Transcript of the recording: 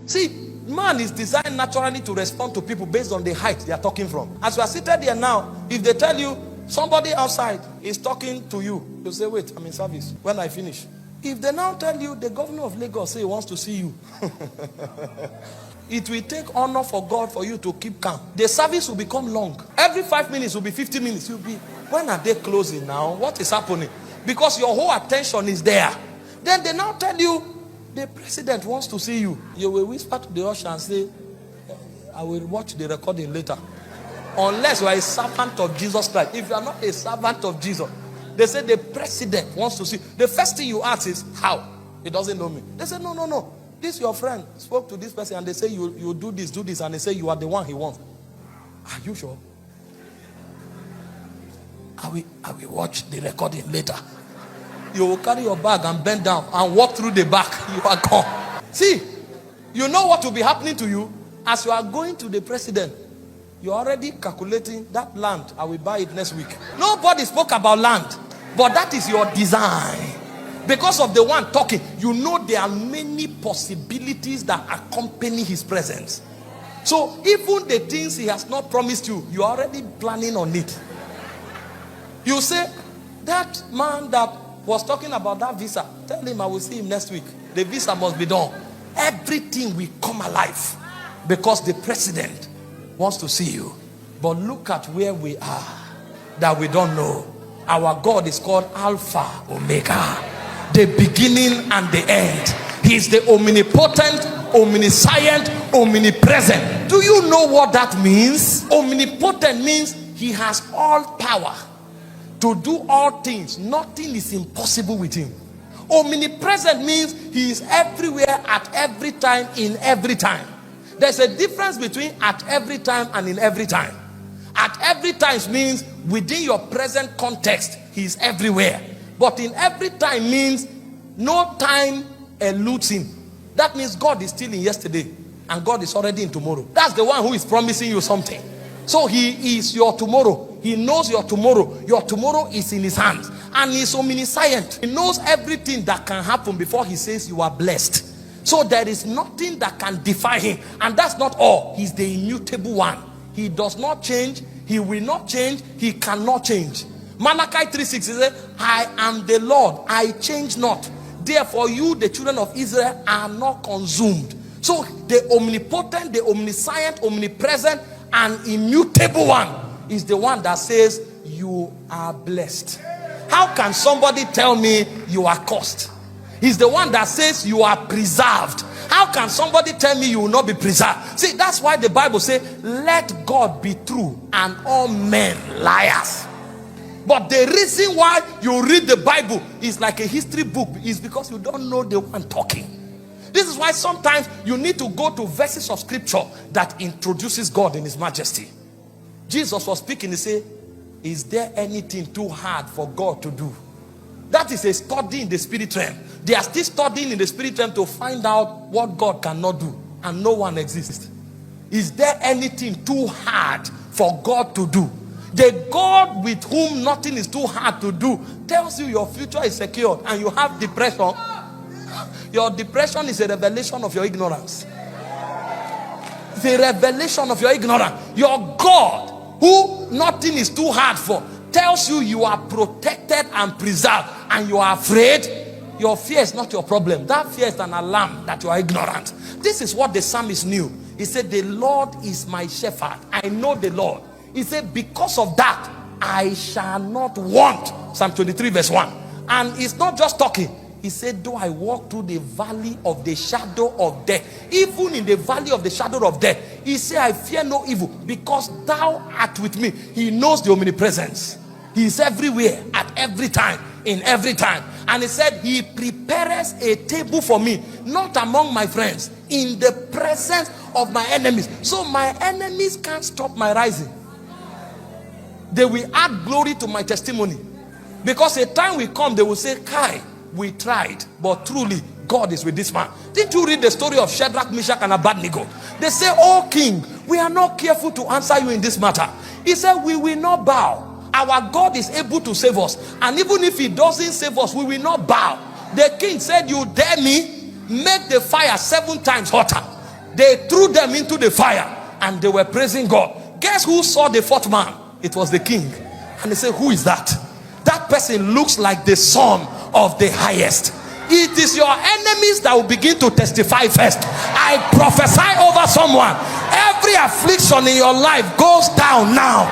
See, man is designed naturally to respond to people based on the height they are talking from. As we are seated here now, if they tell you somebody outside is talking to you, you say, wait, I'm in service. When I finish. If they now tell you the governor of Lagos say he wants to see you, it will take honor for God for you to keep calm. The service will become long. Every 5 minutes will be 50 minutes. You'll be, when are they closing now? What is happening? Because your whole attention is there. Then they now tell you, the president wants to see you. You will whisper to the usher and say, I will watch the recording later. Unless you are a servant of Jesus Christ. If you are not a servant of Jesus, they say the president wants to see. The first thing you ask is, how? He doesn't know me. They say, no. This your friend spoke to this person and they say you do this, and they say you are the one he wants. Are you sure? I will watch the recording later. You will carry your bag and bend down and walk through the back. You are gone. See, you know what will be happening to you as you are going to the president. You are already calculating that land. I will buy it next week. Nobody spoke about land, but that is your design. Because of the one talking, you know there are many possibilities that accompany his presence. So even the things he has not promised you, you are already planning on it. You say, that man that was talking about that visa, tell him I will see him next week. The visa must be done. Everything will come alive because the president wants to see you. But look at where we are that we don't know. Our God is called Alpha, Omega, the beginning and the end. He is the omnipotent, omniscient, omnipresent. Do you know what that means? Omnipotent means he has all power to do all things. Nothing is impossible with him. Omnipresent means he is everywhere at every time, in every time. There's a difference between at every time and in every time. At every time means within your present context, he is everywhere. But in every time means no time eludes him. That means God is still in yesterday and God is already in tomorrow. That's the one who is promising you something. So he is your tomorrow. He knows your tomorrow. Your tomorrow is in his hands. And he is omniscient. He knows everything that can happen before he says you are blessed. So there is nothing that can defy him. And that's not all. He's the immutable one. He does not change. He will not change. He cannot change. Malachi 3:6 says, I am the Lord. I change not. Therefore you, the children of Israel, are not consumed. So the omnipotent, the omniscient, omnipresent, and immutable one is the one that says you are blessed. How can somebody tell me you are cursed? He's the one that says you are preserved. How can somebody tell me you will not be preserved? See, that's why the Bible says, let God be true and all men liars. But the reason why you read the Bible is like a history book is because you don't know the one talking. This is why sometimes you need to go to verses of scripture that introduces God in his majesty. Jesus was speaking, he said, is there anything too hard for God to do? That is a study in the spirit realm. They are still studying in the spirit realm to find out what God cannot do, and no one exists. Is there anything too hard for God to do? The God with whom nothing is too hard to do tells you your future is secured and you have depression. Your depression is a revelation of your ignorance. It's a revelation of your ignorance. Your God, who nothing is too hard for, tells you you are protected and preserved, and you are afraid. Your fear is not your problem. That fear is an alarm that you are ignorant. This is what the psalmist knew. He said, the Lord is my shepherd. I know the Lord. He said, because of that, I shall not want. Psalm 23 verse 1. And it's not just talking. He said, though I walk through the valley of the shadow of death, even in the valley of the shadow of death, he said, I fear no evil, because thou art with me. He knows the omnipresence. He is everywhere, at every time, in every time. And he said, he prepares a table for me, not among my friends, in the presence of my enemies. So my enemies can't stop my rising. They will add glory to my testimony. Because a time will come, they will say, Kai, we tried, but truly God is with this man. Didn't you read the story of Shadrach, Meshach, and Abednego? They say, oh king, we are not careful to answer you in this matter. He said, we will not bow. Our God is able to save us. And even if he doesn't save us, we will not bow. The king said, you dare me? Make the fire 7 times hotter. They threw them into the fire and they were praising God. Guess who saw the fourth man? It was the king. And they said, who is that? That person looks like the son of the highest. It is your enemies that will begin to testify first. I prophesy over someone. Every affliction in your life goes down now.